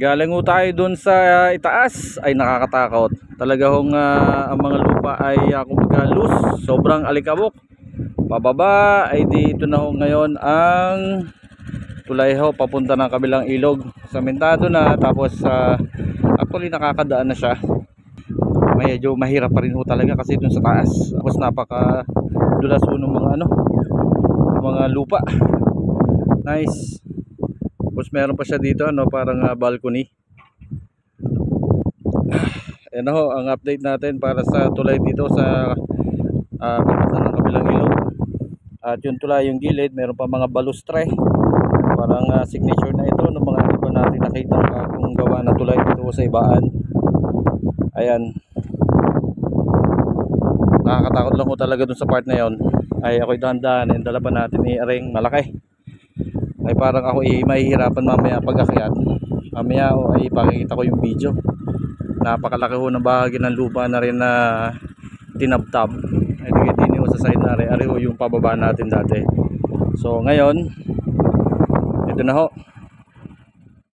Galing ho tayo dun sa itaas, ay nakakatakot. Talaga hong ang mga lupa ay kumbaga loose, sobrang alikabok. Pababa ay dito na ho ngayon ang tulay ho papunta ng kabilang ilog. Samentado na, tapos actually nakakadaan na siya. Medyo mahirap pa rin ho talaga kasi dun sa taas. Tapos napaka dulas ho ng mga mga lupa. Nice. Tapos meron pa siya dito parang balcony. Ayan ho ang update natin para sa tulay dito sa papunta ng kabilang ilog. At yung tulay, yung gilid, meron pa mga balustre. Parang signature na ito ng mga iba natin nakita kung gawa na tulay dito sa ibaan. Ayan. Nakakatakot lang ho talaga dun sa part na yon. Ay ako'y dahan-dahan, yung dala pa natin ni Aring malaki. Ay parang ako mahihirapan mamaya pag-akyat. Mamaya ay ipakikita ko yung video. Napakalaki ho ng bahagi ng lupa na rin na tinabtab. Ay tigit-tini ho sa side na rin. Ari ho yung pababa natin dati. So ngayon, ito na ho.